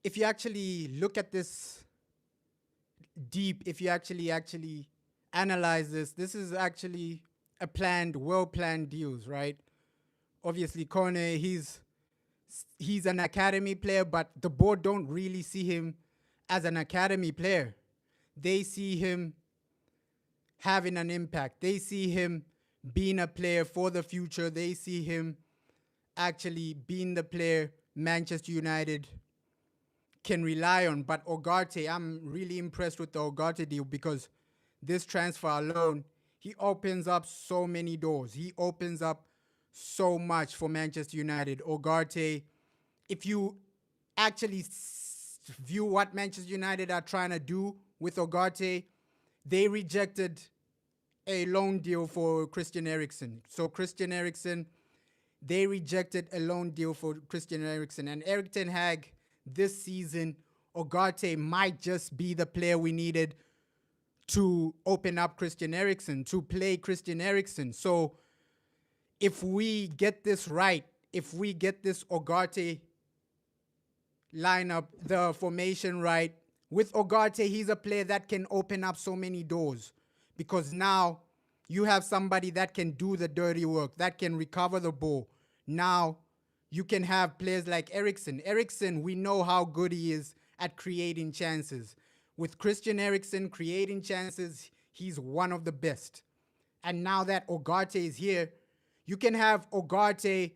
if you actually look at this deep, if you actually analyze this, this is actually a planned, well-planned deals, right? Obviously, Kone, he's an academy player, but the board don't really see him as an academy player. They see him having an impact. They see him being a player for the future. They see him actually being the player Manchester United can rely on. But Ugarte, I'm really impressed with the Ugarte deal because this transfer alone, he opens up so many doors. He opens up so much for Manchester United. Ugarte, if you actually view what Manchester United are trying to do with Ugarte, they rejected a loan deal for Christian Eriksen. So Christian Eriksen, they rejected a loan deal for Christian Eriksen. And Erik Ten Hag, this season, Ugarte might just be the player we needed to open up Christian Eriksen, to play Christian Eriksen. So if we get this right, if we get this Ugarte lineup, the formation right, with Ugarte, he's a player that can open up so many doors because now you have somebody that can do the dirty work, that can recover the ball. Now you can have players like Eriksen. Eriksen, we know how good he is at creating chances. With Christian Eriksen creating chances, he's one of the best. And now that Ugarte is here, you can have Ugarte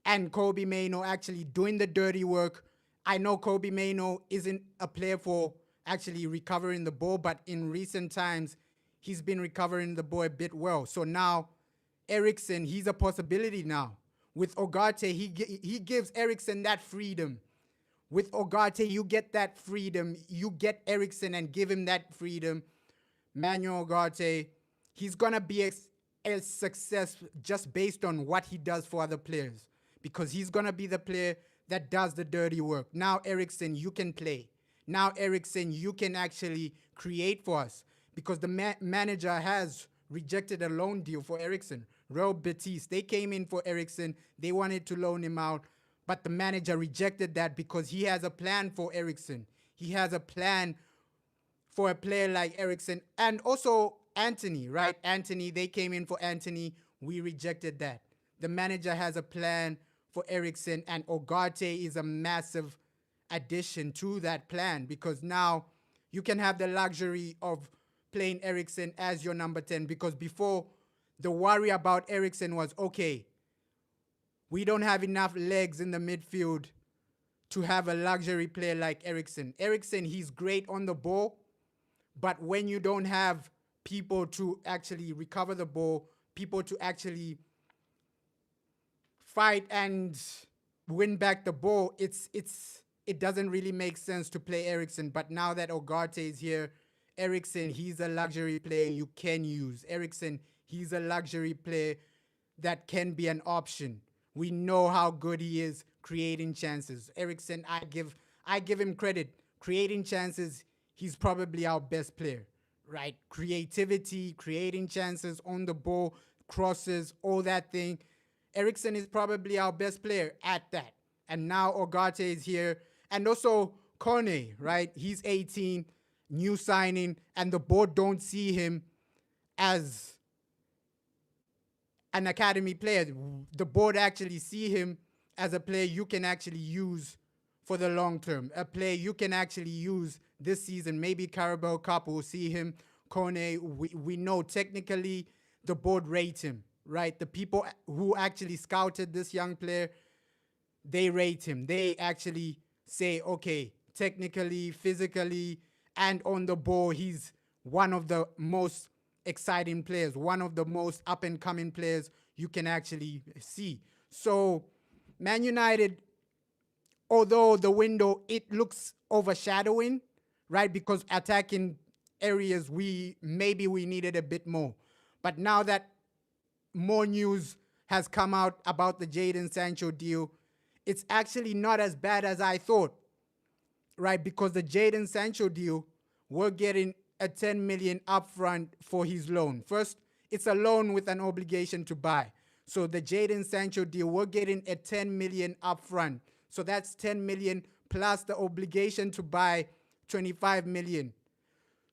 and Kobbie Mainoo actually doing the dirty work. I know Kobbie Mainoo isn't a player for actually recovering the ball, but in recent times, he's been recovering the ball a bit well. So now, Eriksen, he's a possibility now. With Ugarte, he gives Eriksen that freedom. With Ugarte, you get that freedom. You get Eriksen and give him that freedom. Manuel Ugarte, he's going to be a success just based on what he does for other players. Because he's going to be the player that does the dirty work. Now, Eriksen, you can play. Now, Eriksen, you can actually create for us. Because the manager has rejected a loan deal for Eriksen. Real Betis, they came in for Eriksen. They wanted to loan him out. But the manager rejected that because he has a plan for Eriksen. He has a plan for a player like Eriksen. And also Anthony, right? Anthony, they came in for Anthony. We rejected that. The manager has a plan for Eriksen, and Ugarte is a massive addition to that plan because now you can have the luxury of playing Eriksen as your number 10 because before the worry about Eriksen was, okay, we don't have enough legs in the midfield to have a luxury player like Eriksen. Eriksen, he's great on the ball, but when you don't have people to actually recover the ball, people to actually fight and win back the ball, it doesn't really make sense to play Eriksen. But now that Ugarte is here, Eriksen, he's a luxury player you can use. Eriksen, he's a luxury player that can be an option. We know how good he is creating chances. Eriksen, I give him credit. Creating chances, he's probably our best player, right? Creativity, creating chances on the ball, crosses, all that thing. Eriksen is probably our best player at that. And now Ugarte is here. And also Kone, right? He's 18, new signing, and the board don't see him as an academy player. The board actually see him as a player you can actually use for the long term. A player you can actually use this season. Maybe Carabao Cup will see him. Kone, we know technically the board rates him, right? The people who actually scouted this young player, they rate him. They actually say, okay, technically, physically, and on the ball, he's one of the most exciting players, one of the most up-and-coming players you can actually see. So, Man United, although the window, it looks overshadowing, right? Because attacking areas, maybe we needed a bit more. But now that more news has come out about the Jadon Sancho deal, it's actually not as bad as I thought, right? Because the Jadon Sancho deal, we're getting a 10 million upfront for his loan. First, it's a loan with an obligation to buy. So the Jadon Sancho deal, we're getting a 10 million upfront. So that's 10 million plus the obligation to buy 25 million.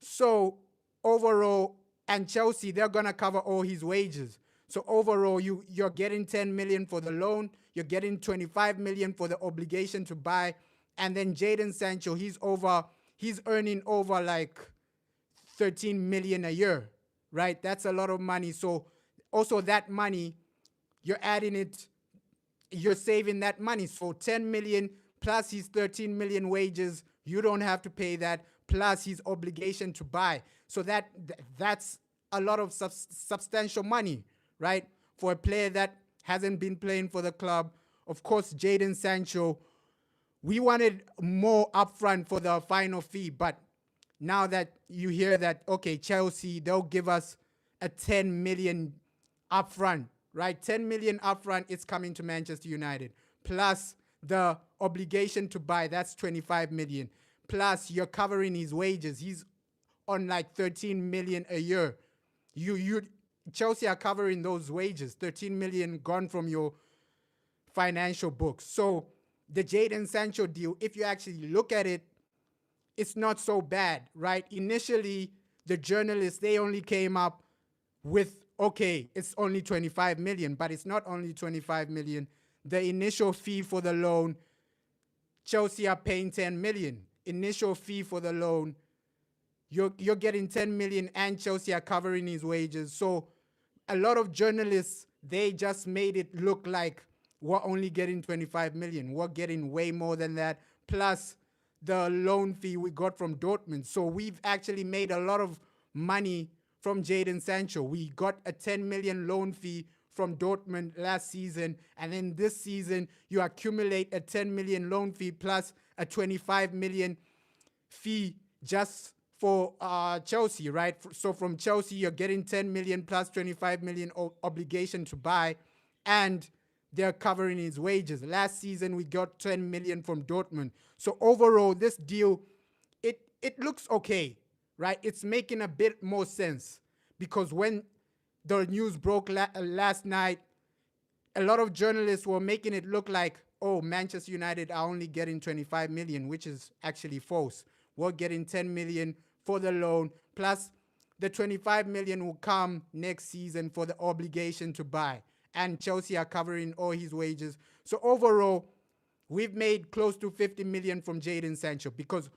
So overall, and Chelsea, they're going to cover all his wages. So overall, you're getting 10 million for the loan, you're getting 25 million for the obligation to buy, and then Jadon Sancho, he's earning over like 13 million a year, right? That's a lot of money. So also that money, you're adding it, you're saving that money. So 10 million plus his 13 million wages, you don't have to pay that, plus his obligation to buy. So that's a lot of substantial money, right? For a player that hasn't been playing for the club. Of course, Jadon Sancho, we wanted more upfront for the final fee, but now that you hear that, okay, Chelsea, they'll give us a 10 million upfront, right? 10 million upfront, it's coming to Manchester United. Plus the obligation to buy, that's 25 million. Plus you're covering his wages. He's on like 13 million a year. Chelsea are covering those wages, 13 million gone from your financial books. So the Jadon Sancho deal, if you actually look at it, it's not so bad, right? Initially, the journalists, they only came up with, okay, it's only 25 million, but it's not only 25 million. The initial fee for the loan, Chelsea are paying 10 million. Initial fee for the loan, you're getting 10 million and Chelsea are covering his wages. So a lot of journalists, they just made it look like we're only getting 25 million. We're getting way more than that. Plus the loan fee we got from Dortmund. So we've actually made a lot of money from Jadon Sancho. We got a 10 million loan fee from Dortmund last season. And then this season, you accumulate a 10 million loan fee plus a 25 million fee just for Chelsea, right? So from Chelsea, you're getting 10 million plus 25 million obligation to buy, and they're covering his wages. Last season, we got 10 million from Dortmund. So overall, this deal, it looks okay, right? It's making a bit more sense, because when the news broke last night, a lot of journalists were making it look like, oh, Manchester United are only getting 25 million, which is actually false. We're getting 10 million for the loan, plus the 25 million will come next season for the obligation to buy. And Chelsea are covering all his wages. So overall, we've made close to 50 million from Jadon Sancho, because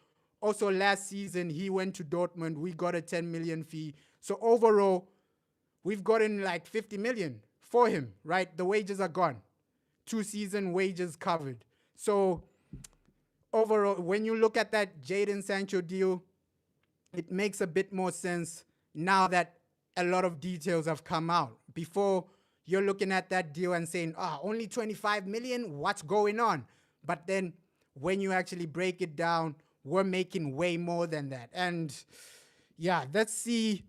also last season he went to Dortmund. We got a 10 million fee. So overall, we've gotten like 50 million for him, right? The wages are gone. 2-season wages covered. So overall, when you look at that Jadon Sancho deal, it makes a bit more sense now that a lot of details have come out. Before, you're looking at that deal and saying, only 25 million? What's going on? But then when you actually break it down, we're making way more than that. And yeah, let's see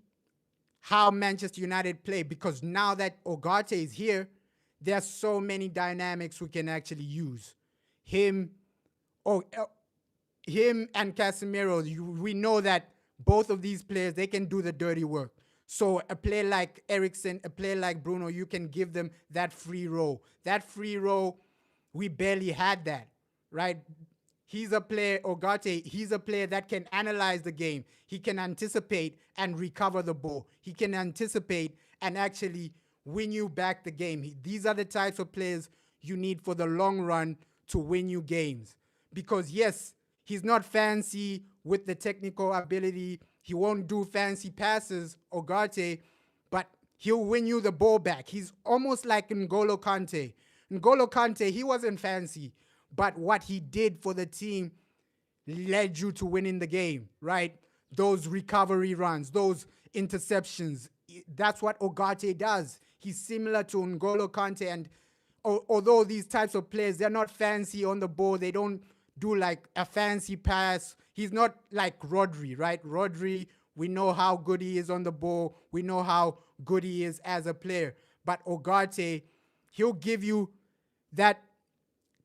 how Manchester United play, because now that Ugarte is here, there's so many dynamics we can actually use. Him and Casemiro, we know that both of these players, they can do the dirty work. So a player like Eriksen, a player like Bruno, you can give them that free role. That free role, we barely had that, right? He's a player, Ugarte, he's a player that can analyze the game. He can anticipate and recover the ball. He can anticipate and actually win you back the game. These are the types of players you need for the long run to win you games. Because yes, he's not fancy with the technical ability. He won't do fancy passes, Ugarte, but he'll win you the ball back. He's almost like N'Golo Kante. N'Golo Kante, he wasn't fancy, but what he did for the team led you to winning the game, right? Those recovery runs, those interceptions, that's what Ugarte does. He's similar to N'Golo Kante, and although these types of players, they're not fancy on the ball, they don't do like a fancy pass. He's not like Rodri, right? Rodri, we know how good he is on the ball. We know how good he is as a player. But Ugarte, he'll give you that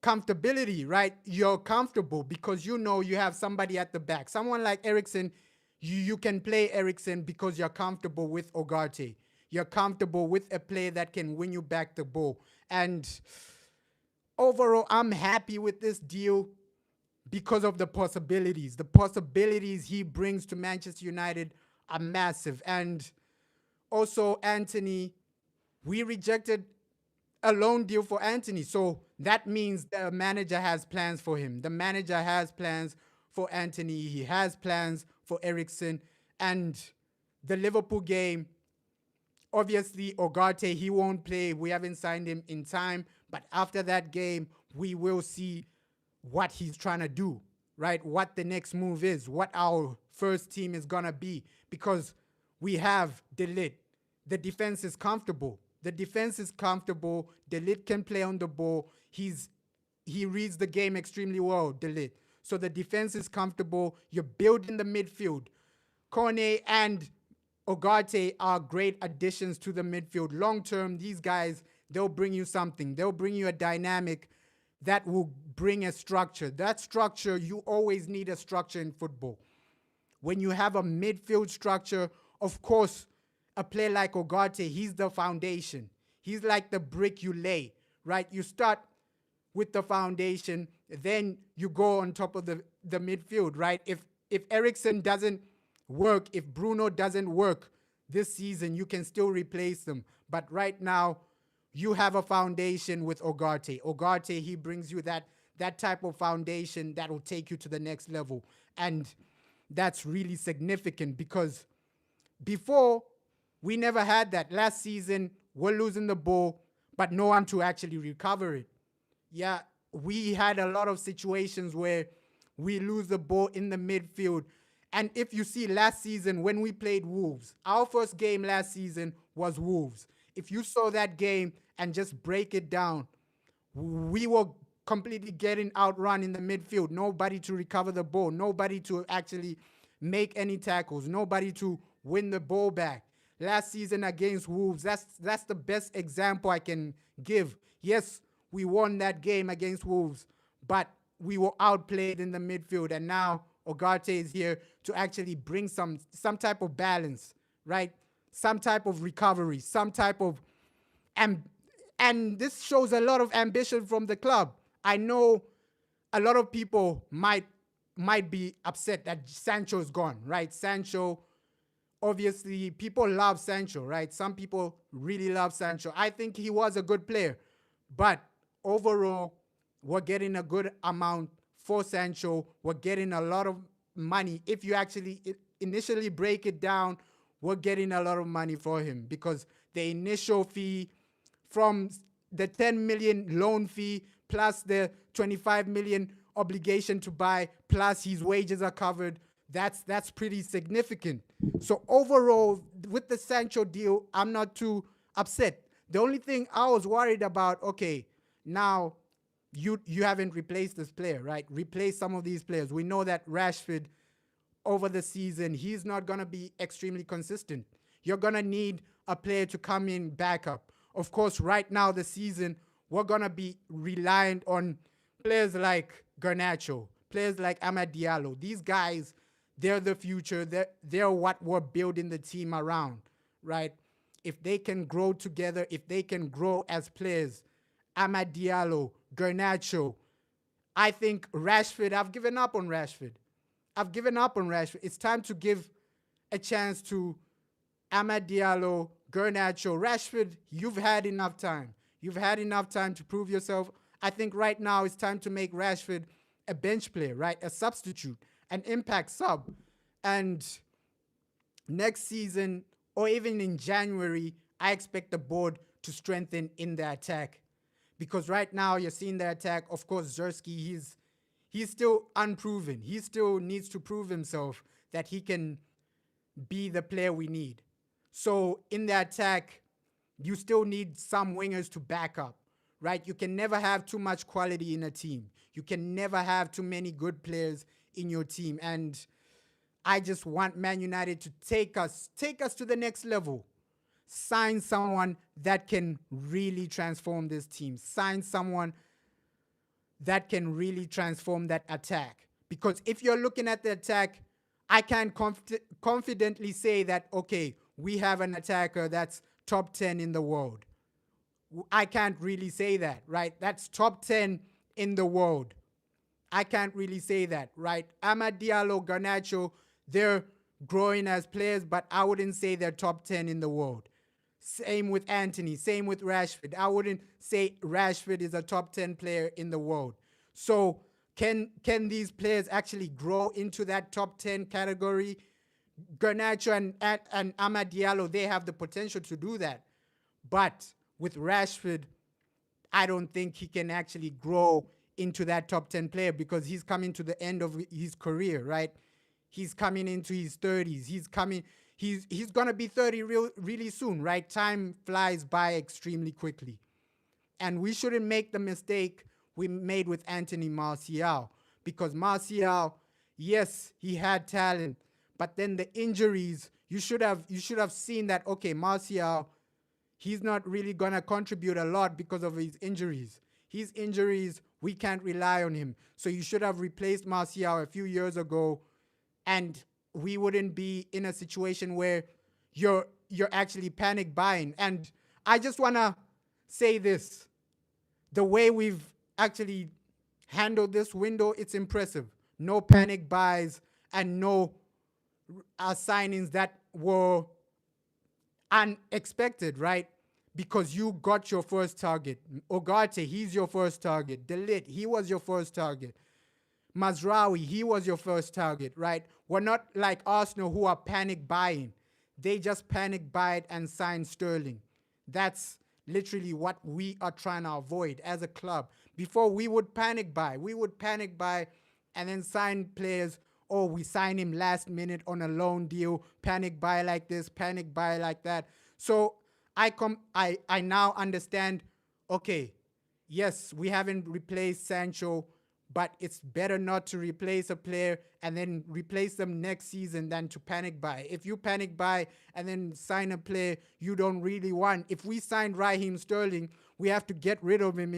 comfortability, right? You're comfortable because you know you have somebody at the back. Someone like Eriksen, you can play Eriksen because you're comfortable with Ugarte. You're comfortable with a player that can win you back the ball. And overall, I'm happy with this deal. because of the possibilities. The possibilities he brings to Manchester United are massive. And also, Anthony, we rejected a loan deal for Anthony. So that means the manager has plans for him. The manager has plans for Anthony. He has plans for Eriksen. And the Liverpool game, obviously, Ugarte, he won't play. We haven't signed him in time. But after that game, we will see what he's trying to do, right? What the next move is, what our first team is going to be. Because we have De Ligt. The defense is comfortable. The defense is comfortable. De Ligt can play on the ball. He reads the game extremely well, De Ligt. So the defense is comfortable. You're building the midfield. Kone and Ugarte are great additions to the midfield. Long term, these guys, they'll bring you something. They'll bring you a dynamic that will bring a structure. That structure, you always need a structure in football. When you have a midfield structure, of course, a player like Ugarte, he's the foundation. He's like the brick you lay, right? You start with the foundation, then you go on top of the midfield, right? If Eriksen doesn't work, if Bruno doesn't work this season, you can still replace them. But right now, you have a foundation with Ugarte. Ugarte, he brings you that type of foundation that will take you to the next level. And that's really significant because before, we never had that. Last season, we're losing the ball, but no one to actually recover it. Yeah, we had a lot of situations where we lose the ball in the midfield. And if you see last season when we played Wolves, our first game last season was Wolves. If you saw that game and just break it down, we were completely getting outrun in the midfield. Nobody to recover the ball. Nobody to actually make any tackles. Nobody to win the ball back. Last season against Wolves, that's the best example I can give. Yes, we won that game against Wolves, but we were outplayed in the midfield. And now Ugarte is here to actually bring some type of balance, right? Some type of recovery, some type of... And this shows a lot of ambition from the club. I know a lot of people might be upset that Sancho is gone, right? Sancho... Obviously, people love Sancho, right? Some people really love Sancho. I think he was a good player. But overall, we're getting a good amount for Sancho. We're getting a lot of money. If you actually initially break it down, we're getting a lot of money for him because the initial fee from the 10 million loan fee plus the 25 million obligation to buy plus his wages are covered. That's pretty significant. So overall, with the Sancho deal, I'm not too upset. The only thing I was worried about, okay, now you haven't replaced this player, right? Replace some of these players. We know that Rashford, over the season, he's not going to be extremely consistent. You're going to need a player to come in backup. Of course, right now, the season, we're going to be reliant on players like Garnacho, players like Amad Diallo. These guys... they're the future. They're what we're building the team around, right? If they can grow together, if they can grow as players, Amad Diallo, Garnacho, I think Rashford, I've given up on Rashford. It's time to give a chance to Amad Diallo, Garnacho. Rashford, you've had enough time. You've had enough time to prove yourself. I think right now it's time to make Rashford a bench player, right? A substitute. An impact sub. And next season, or even in January, I expect the board to strengthen in the attack. Because right now, you're seeing the attack. Of course, Zerski, he's still unproven. He still needs to prove himself that he can be the player we need. So in the attack, you still need some wingers to back up, right? You can never have too much quality in a team. You can never have too many good players in your team. And I just want Man United to take us to the next level. Sign someone that can really transform this team. Sign someone that can really transform that attack. Because if you're looking at the attack, I can confidently say that, okay, we have an attacker that's top 10 in the world. I can't really say that, right? That's top 10 in the world. I can't really say that, right? Amad Diallo, Garnacho, they're growing as players, but I wouldn't say they're top 10 in the world. Same with Anthony, same with Rashford. I wouldn't say Rashford is a top 10 player in the world. So can these players actually grow into that top 10 category? Garnacho and Amad Diallo, they have the potential to do that. But with Rashford, I don't think he can actually grow into that top 10 player because he's coming to the end of his career, right? He's coming into his 30s. He's going to be 30 really soon, right? Time flies by extremely quickly. And we shouldn't make the mistake we made with Anthony Martial, because Martial, yes, he had talent, but then the injuries, you should have seen that, okay, Martial, he's not really going to contribute a lot because of his injuries. His injuries, we can't rely on him. So you should have replaced Martial a few years ago, and we wouldn't be in a situation where you're actually panic buying. And I just want to say this. The way we've actually handled this window, it's impressive. No panic buys and no signings that were unexpected, right? Because you got your first target. Ugarte, he's your first target. De Ligt, he was your first target. Mazraoui, he was your first target, right? We're not like Arsenal who are panic buying. They just panic buy and sign Sterling. That's literally what we are trying to avoid as a club. Before, we would panic buy. We would panic buy and then sign players. Oh, we sign him last minute on a loan deal. Panic buy like this, panic buy like that. So I now understand, okay, yes, we haven't replaced Sancho, but it's better not to replace a player and then replace them next season than to panic buy. If you panic buy and then sign a player you don't really want, if we signed Raheem Sterling, we have to get rid of him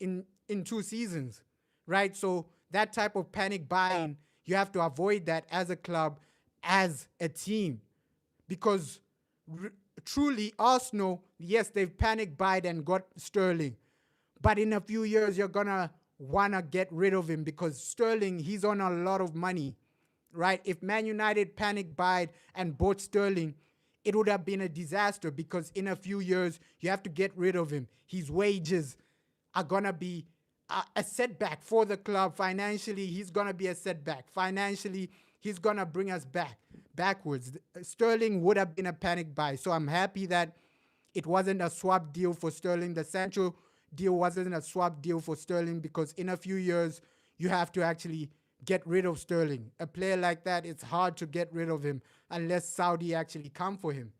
in 2 seasons, right? So that type of panic buying, you have to avoid that as a club, as a team, because truly Arsenal, yes, they've panic buyed and got Sterling, but in a few years you're gonna want to get rid of him because Sterling, he's on a lot of money, right? If Man United panic buyed and bought Sterling, it would have been a disaster because in a few years you have to get rid of him. His wages are gonna be a setback for the club. Financially, he's gonna be a setback. Financially, he's gonna bring us backwards. Sterling would have been a panic buy. So I'm happy that it wasn't a swap deal for Sterling. The Sancho deal wasn't a swap deal for Sterling because in a few years, you have to actually get rid of Sterling. A player like that, it's hard to get rid of him unless Saudi actually come for him,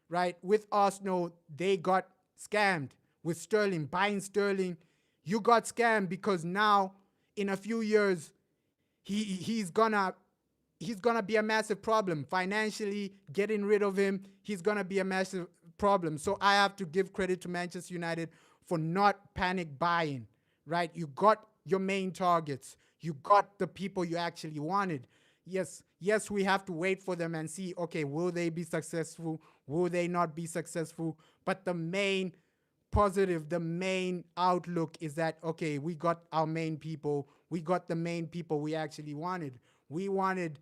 right? With Arsenal, they got scammed. With Sterling, buying Sterling, you got scammed because now in a few years, he's gonna be a massive problem. Financially, getting rid of him, he's gonna be a massive problem. So I have to give credit to Manchester United for not panic buying, right? You got your main targets. You got the people you actually wanted. Yes, we have to wait for them and see, okay, will they be successful? Will they not be successful? But the main positive, the main outlook is that, okay, we got our main people. We got the main people we actually wanted. We wanted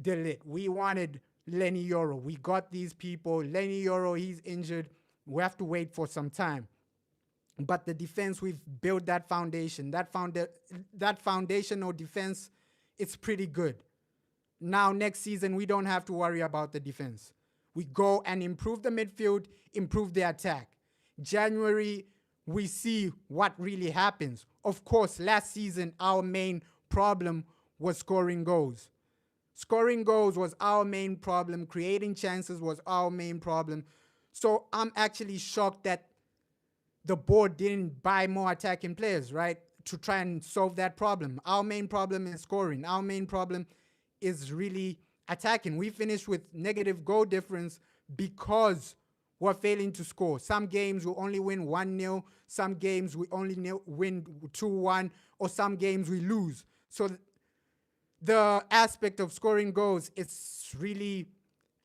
De Ligt. We wanted Lenny Yoro. We got these people. Lenny Yoro, he's injured. We have to wait for some time. But the defense, we've built that foundation. That foundational defense, it's pretty good. Now, next season, we don't have to worry about the defense. We go and improve the midfield, improve the attack. January, we see what really happens. Of course, last season, our main problem was scoring goals. Scoring goals was our main problem. Creating chances was our main problem. So I'm actually shocked that the board didn't buy more attacking players, right, to try and solve that problem. Our main problem is scoring. Our main problem is really attacking. We finished with negative goal difference because we're failing to score. Some games we only win 1-0. Some games we only win 2-1. Or some games we lose. So the aspect of scoring goals is really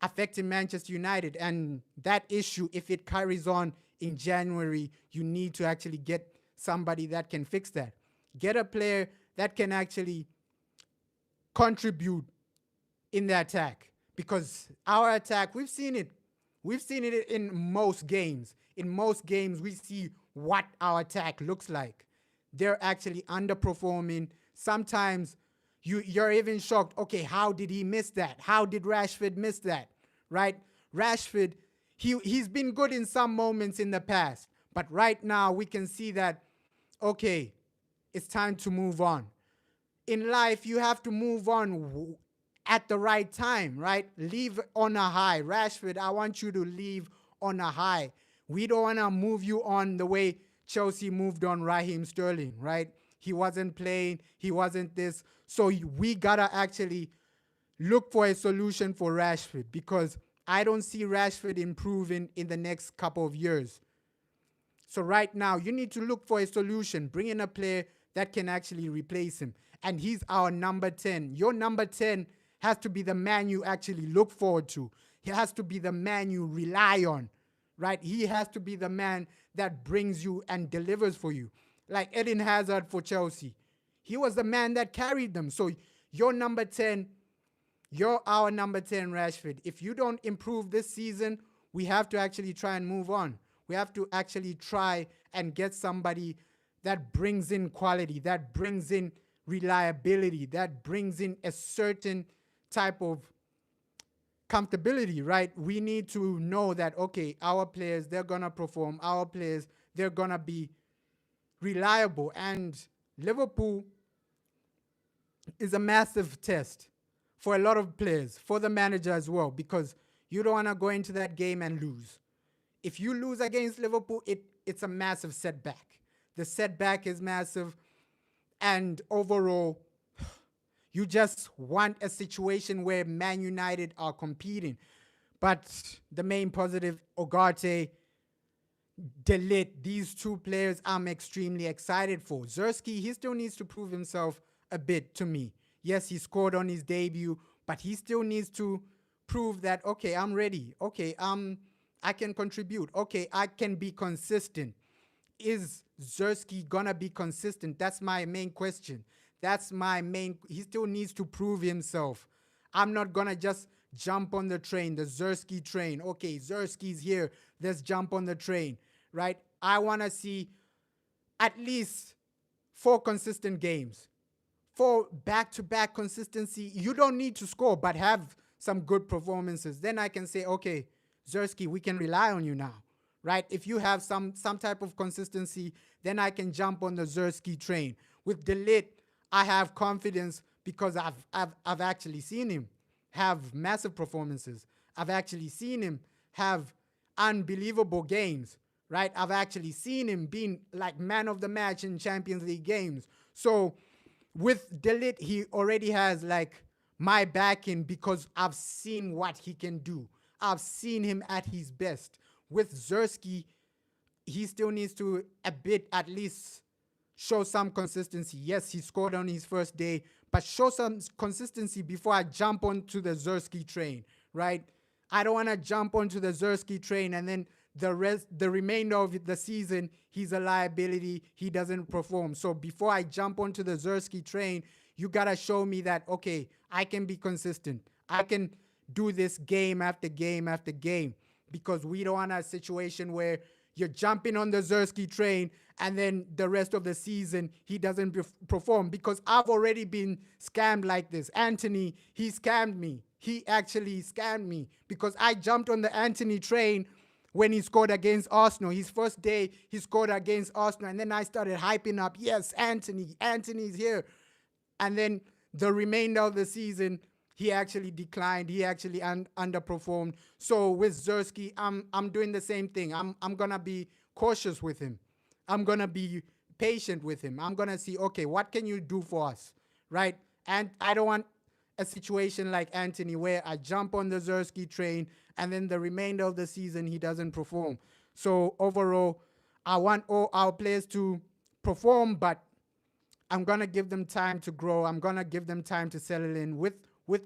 affecting Manchester United. And that issue, if it carries on in January, you need to actually get somebody that can fix that. Get a player that can actually contribute in the attack. Because our attack, we've seen it. We've seen it in most games. In most games, we see what our attack looks like. They're actually underperforming. Sometimes you're even shocked. Okay, how did he miss that? How did Rashford miss that? Right? Rashford, he's been good in some moments in the past. But right now, we can see that, okay, it's time to move on. In life, you have to move on at the right time, right? Leave on a high. Rashford, I want you to leave on a high. We don't want to move you on the way Chelsea moved on Raheem Sterling, right? He wasn't playing. He wasn't this. So we got to actually look for a solution for Rashford, because I don't see Rashford improving in the next couple of years. So right now, you need to look for a solution. Bring in a player that can actually replace him. And he's our number 10. Your number 10 has to be the man you actually look forward to. He has to be the man you rely on, right? He has to be the man that brings you and delivers for you. Like Eden Hazard for Chelsea. He was the man that carried them. So your number 10, you're our number 10, Rashford. If you don't improve this season, we have to actually try and move on. We have to actually try and get somebody that brings in quality, that brings in reliability, that brings in a certain type of comfortability, right? We need to know that, okay, our players, they're going to perform. Our players, they're going to be reliable. And Liverpool is a massive test for a lot of players, for the manager as well, because you don't want to go into that game and lose. If you lose against Liverpool, it's a massive setback. The setback is massive. And overall, you just want a situation where Man United are competing. But the main positive, Ugarte, De Ligt, these two players I'm extremely excited for. Zerski, he still needs to prove himself a bit to me. Yes, he scored on his debut, but he still needs to prove that, okay, I'm ready. Okay, I can contribute. Okay, I can be consistent. Is Zerski gonna be consistent? That's my main question. He still needs to prove himself. I'm not gonna just jump on the train, the Zerski train. Okay, Zerski's here. Let's jump on the train, right? I wanna see at least 4 consistent games. 4 back-to-back consistency. You don't need to score, but have some good performances. Then I can say, okay, Zerski, we can rely on you now, right? If you have some type of consistency, then I can jump on the Zerski train. With De Ligt, I have confidence because I've actually seen him have massive performances. I've actually seen him have unbelievable games, right? I've actually seen him being like man of the match in Champions League games. So with De Ligt, he already has like my backing because I've seen what he can do. I've seen him at his best. With Zerski, he still needs to a bit at least show some consistency. Yes, he scored on his first day, but show some consistency before I jump onto the Zerski train, right? I don't want to jump onto the Zerski train and then the remainder of the season, he's a liability. He doesn't perform. So before I jump onto the Zerski train, you got to show me that, okay, I can be consistent. I can do this game after game after game, because we don't want a situation where you're jumping on the Zerski train and then the rest of the season he doesn't perform, because I've already been scammed like this. Anthony, he scammed me. He actually scammed me because I jumped on the Anthony train when he scored against Arsenal. His first day, he scored against Arsenal, and then I started hyping up, yes, Anthony's here. And then the remainder of the season, he actually declined. He actually underperformed. So with Zerski, I'm doing the same thing. I'm going to be cautious with him. I'm going to be patient with him. I'm going to see, okay, what can you do for us, right? And I don't want a situation like Anthony where I jump on the Zerski train and then the remainder of the season he doesn't perform. So overall, I want all our players to perform, but I'm going to give them time to grow. I'm going to give them time to settle in. With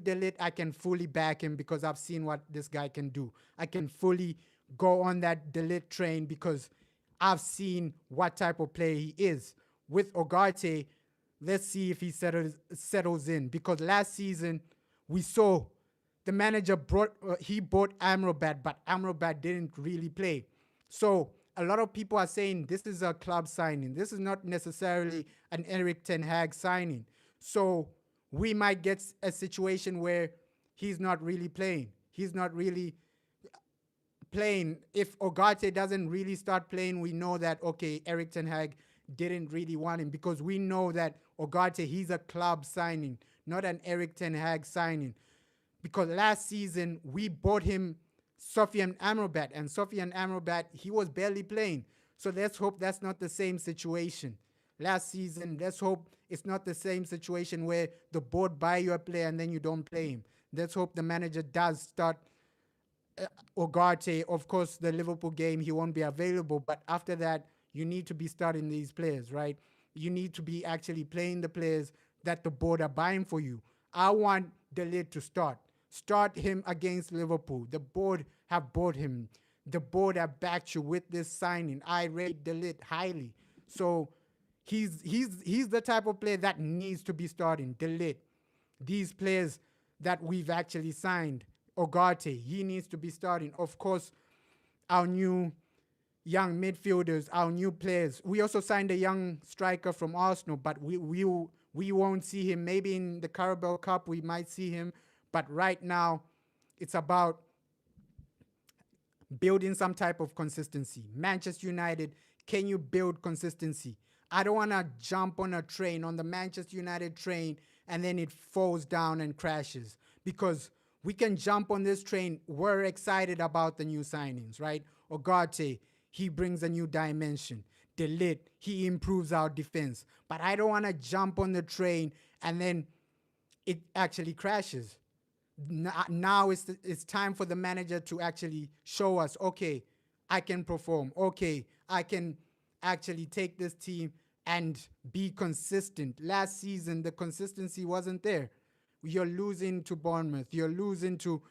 De Ligt, I can fully back him because I've seen what this guy can do. I can fully go on that De Ligt train because I've seen what type of player he is. With Ugarte, Let's see if he settles in. Because last season, we saw the manager bought Amrabat, but Amrabat didn't really play. So a lot of people are saying this is a club signing. This is not necessarily an Erik Ten Hag signing. So we might get a situation where he's not really playing. He's not really playing. If Ugarte doesn't really start playing, we know that, okay, Erik Ten Hag didn't really want him, because we know that Ugarte, he's a club signing, not an Erik Ten Hag signing. Because last season, we bought him Sofian Amrabat, and Sofian Amrabat, he was barely playing. So let's hope that's not the same situation. Last season, let's hope it's not the same situation where the board buy you a player and then you don't play him. Let's hope the manager does start Ugarte. Of course, the Liverpool game, he won't be available, but after that, you need to be starting these players, right? You need to be actually playing the players that the board are buying for you. I want De Ligt to start. Start him against Liverpool. The board have bought him. The board have backed you with this signing. I rate De Ligt highly. So he's the type of player that needs to be starting. De Ligt. These players that we've actually signed. Ugarte, he needs to be starting. Of course, our new young midfielders, our new players. We also signed a young striker from Arsenal, but we won't see him. Maybe in the Carabao Cup we might see him. But right now, it's about building some type of consistency. Manchester United, can you build consistency? I don't want to jump on a train, on the Manchester United train, and then it falls down and crashes. Because we can jump on this train. We're excited about the new signings, right? Ugarte, he brings a new dimension. De Ligt, he improves our defense. But I don't want to jump on the train and then it actually crashes. Now it's time for the manager to actually show us, okay, I can perform. Okay, I can actually take this team and be consistent. Last season, the consistency wasn't there. You're losing to Bournemouth. You're losing to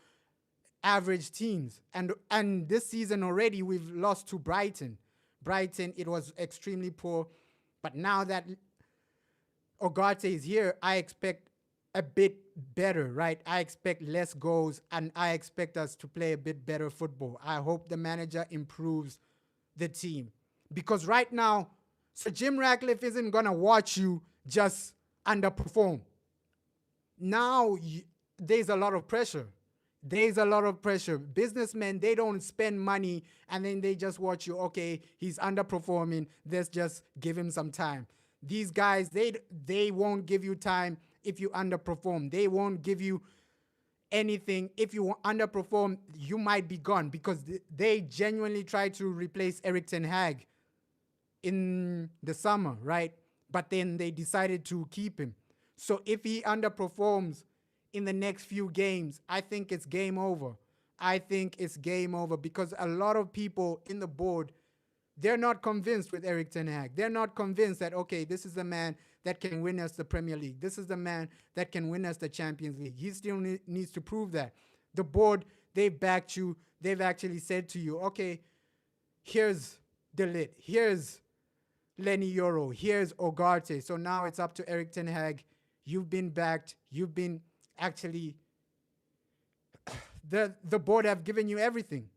average teams. And this season already, we've lost to Brighton. Brighton, it was extremely poor. But now that Ugarte is here, I expect a bit better, right? I expect less goals, and I expect us to play a bit better football. I hope the manager improves the team. Because right now, Sir Jim Ratcliffe isn't going to watch you just underperform. Now, there's a lot of pressure. There's a lot of pressure. Businessmen, they don't spend money and then they just watch you. Okay, he's underperforming. Let's just give him some time. These guys, they won't give you time if you underperform. They won't give you anything. If you underperform, you might be gone, because they genuinely tried to replace Erik Ten Hag in the summer, right? But then they decided to keep him. So if he underperforms in the next few games, I think it's game over. I think it's game over, because a lot of people in the board, they're not convinced with Erik Ten Hag. They're not convinced that, okay, this is the man that can win us the Premier League. This is the man that can win us the Champions League. He still needs to prove that. The board, they've backed you. They've actually said to you, okay, here's De Ligt. Here's Lenny Yoro. Here's Ugarte. So now it's up to Erik Ten Hag. You've been backed. You've been actually... The board have given you everything.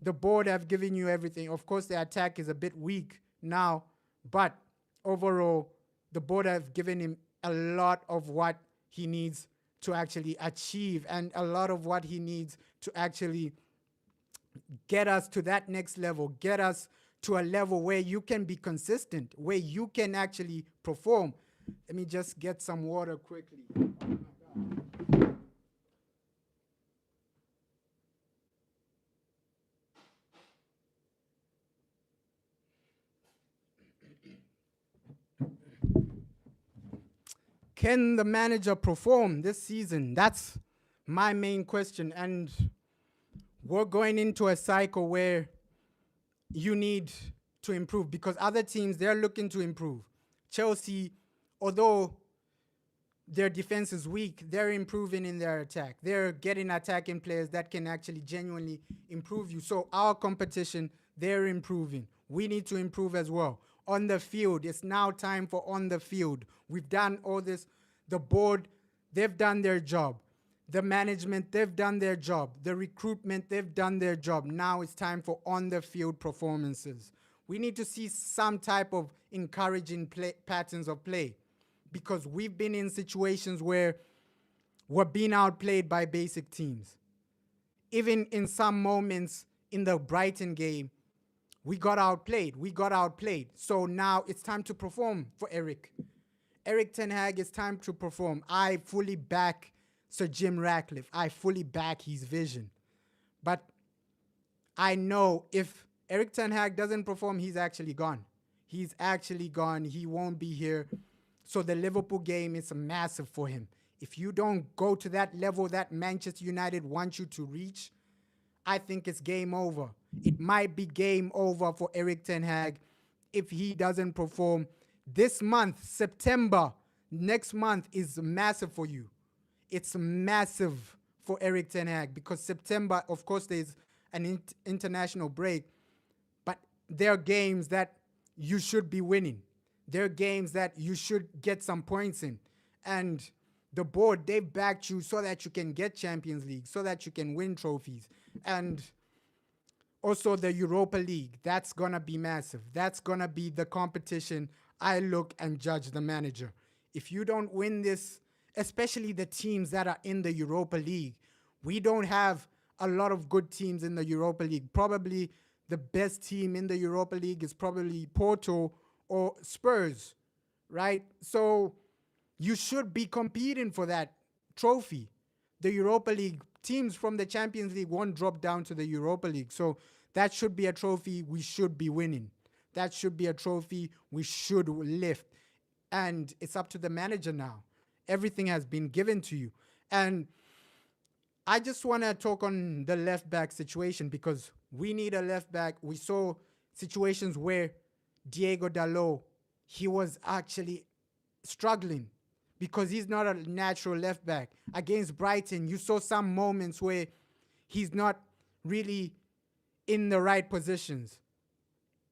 The board have given you everything. Of course, the attack is a bit weak now, but overall, the board have given him a lot of what he needs to actually achieve, and a lot of what he needs to actually get us to that next level, get us to a level where you can be consistent, where you can actually perform. Let me just get some water quickly. Oh my God. Can the manager perform this season? That's my main question. And we're going into a cycle where you need to improve, because other teams, they're looking to improve. Chelsea, although their defense is weak, they're improving in their attack. They're getting attacking players that can actually genuinely improve you. So our competition, they're improving. We need to improve as well. on the field. It's now time for on the field. We've done all this. The board, they've done their job. The management, they've done their job. The recruitment, they've done their job. Now it's time for on the field performances. We need to see some type of encouraging patterns of play, because we've been in situations where we're being outplayed by basic teams. Even in some moments in the Brighton game, we got outplayed. So now it's time to perform for Erik. Erik Ten Hag, it's time to perform. I fully back Sir Jim Ratcliffe. I fully back his vision. But I know if Erik Ten Hag doesn't perform, he's actually gone. He's actually gone. He won't be here. So the Liverpool game is massive for him. If you don't go to that level that Manchester United wants you to reach, I think it's game over. It might be game over for Erik Ten Hag if he doesn't perform. This month, September, next month is massive for you. It's massive for Erik Ten Hag because September, of course, there's an international break, but there are games that you should be winning. There are games that you should get some points in. And the board, they backed you so that you can get Champions League, so that you can win trophies. And also the Europa League, that's going to be massive. That's going to be the competition I look and judge the manager. If you don't win this, especially the teams that are in the Europa League, we don't have a lot of good teams in the Europa League. Probably the best team in the Europa League is probably Porto or Spurs, right? So you should be competing for that trophy. The Europa League teams from the Champions League won't drop down to the Europa League. So that should be a trophy we should be winning. That should be a trophy we should lift. And it's up to the manager now. Everything has been given to you. And I just want to talk on the left back situation because we need a left back. We saw situations where Diego Dalot, he was actually struggling because he's not a natural left back. Against Brighton, you saw some moments where he's not really in the right positions.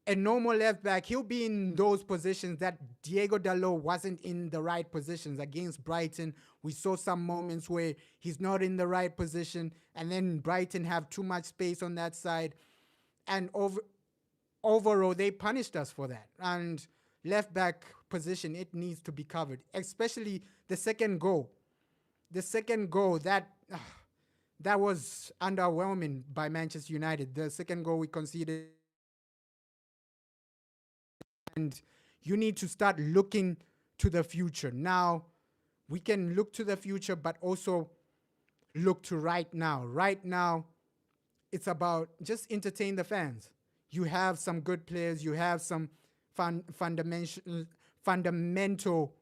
A normal left back, he'll be in those positions that Diego Dalot wasn't in the right positions. Against Brighton, we saw some moments where he's not in the right position, and then Brighton have too much space on that side. And overall, they punished us for that. And left back position, it needs to be covered, especially the second goal. The second goal, that was underwhelming by Manchester United. The second goal we conceded. And you need to start looking to the future. Now, we can look to the future, but also look to right now. Right now, it's about just entertain the fans. You have some good players. You have some fundamental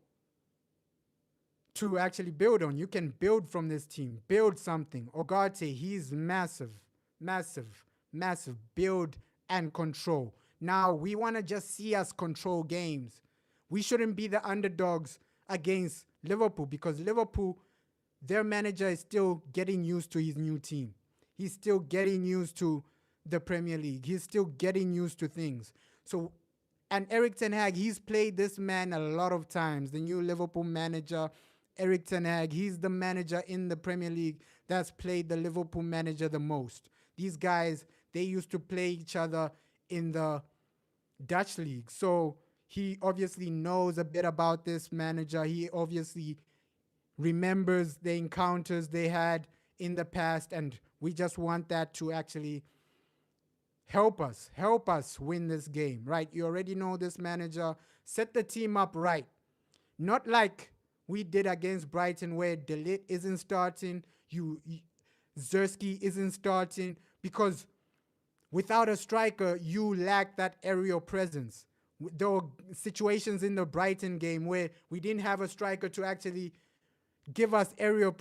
to actually build on. You can build from this team. Build something. Ugarte, he's massive. Build and control. Now, we want to just see us control games. We shouldn't be the underdogs against Liverpool because Liverpool, their manager is still getting used to his new team. He's still getting used to the Premier League. He's still getting used to things. So, and Erik Ten Hag, he's played this man a lot of times. The new Liverpool manager, Erik Ten Hag, he's the manager in the Premier League that's played the Liverpool manager the most. These guys, they used to play each other in the Dutch league. So he obviously knows a bit about this manager. He obviously remembers the encounters they had in the past, and we just want that to actually help us win this game, right? You already know this manager. Set the team up right. Not like we did against Brighton where De Ligt isn't starting, Zerski isn't starting, because without a striker, you lack that aerial presence. There were situations in the Brighton game where we didn't have a striker to actually give us aerial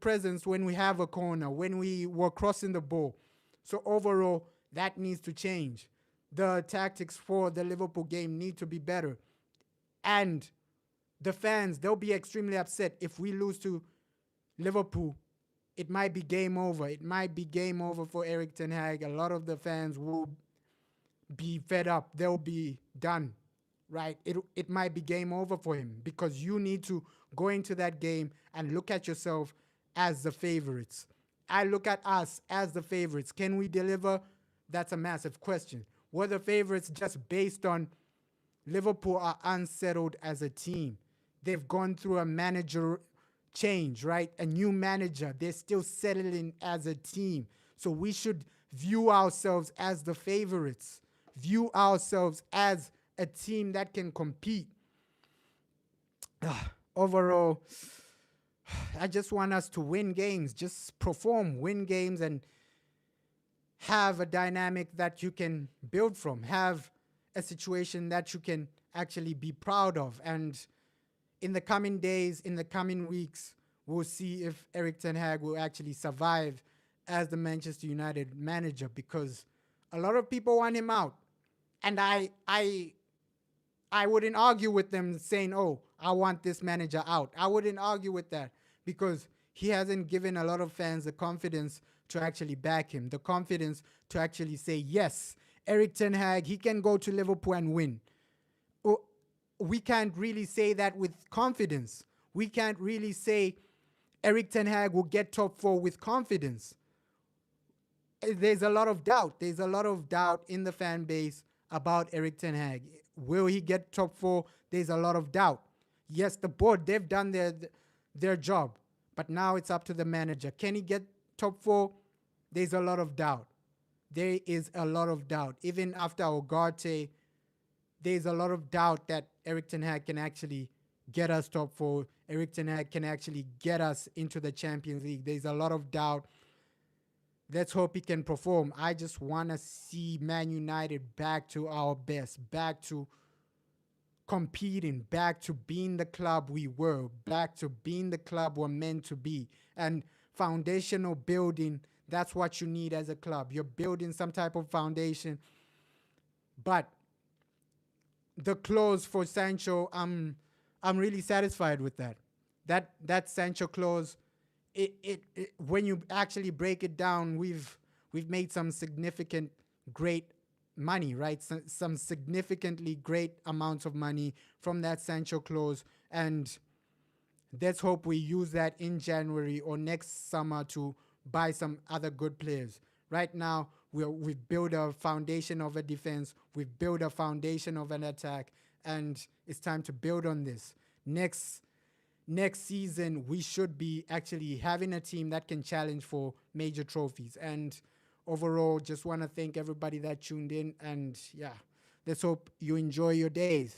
presence when we have a corner, when we were crossing the ball. So overall, that needs to change. The tactics for the Liverpool game need to be better. And the fans, they'll be extremely upset if we lose to Liverpool. It might be game over. It might be game over for Erik Ten Hag. A lot of the fans will be fed up. They'll be done right? It might be game over for him because you need to go into that game and look at yourself as the favorites. I look at us as the favorites. Can we deliver? That's a massive question. Were the favorites just based on Liverpool are unsettled as a team? They've gone through a manager change, right? A new manager. They're still settling as a team. So we should view ourselves as the favorites, view ourselves as a team that can compete. Overall, I just want us to win games, just perform, win games, and have a dynamic that you can build from, have a situation that you can actually be proud of. And in the coming days, in the coming weeks, we'll see if Erik Ten Hag will actually survive as the Manchester United manager, because a lot of people want him out. And I wouldn't argue with them saying, oh, I want this manager out. I wouldn't argue with that because he hasn't given a lot of fans the confidence to actually back him, the confidence to actually say, yes, Erik Ten Hag, he can go to Liverpool and win. We can't really say that with confidence. We can't really say Erik Ten Hag will get top 4 with confidence. There's a lot of doubt. There's a lot of doubt in the fan base about Erik Ten Hag. Will he get top 4? There's a lot of doubt. Yes, the board, they've done their job, but now it's up to the manager. Can he get top 4? There's a lot of doubt. There is a lot of doubt. Even after Ugarte, there's a lot of doubt that Erik Ten Hag can actually get us top 4. Erik Ten Hag can actually get us into the Champions League. There's a lot of doubt. Let's hope he can perform. I just want to see Man United back to our best, back to competing, back to being the club we were, back to being the club we're meant to be. And foundational building, that's what you need as a club. You're building some type of foundation. But the clause for Sancho, I'm really satisfied with that. That Sancho clause, it when you actually break it down, we've made some significant great money, right? Some significantly great amounts of money from that Sancho clause, and let's hope we use that in January or next summer to buy some other good players. Right now, we've built a foundation of a defense, we've built a foundation of an attack, and it's time to build on this. Next season, we should be actually having a team that can challenge for major trophies. And overall, just want to thank everybody that tuned in. And yeah, let's hope you enjoy your days.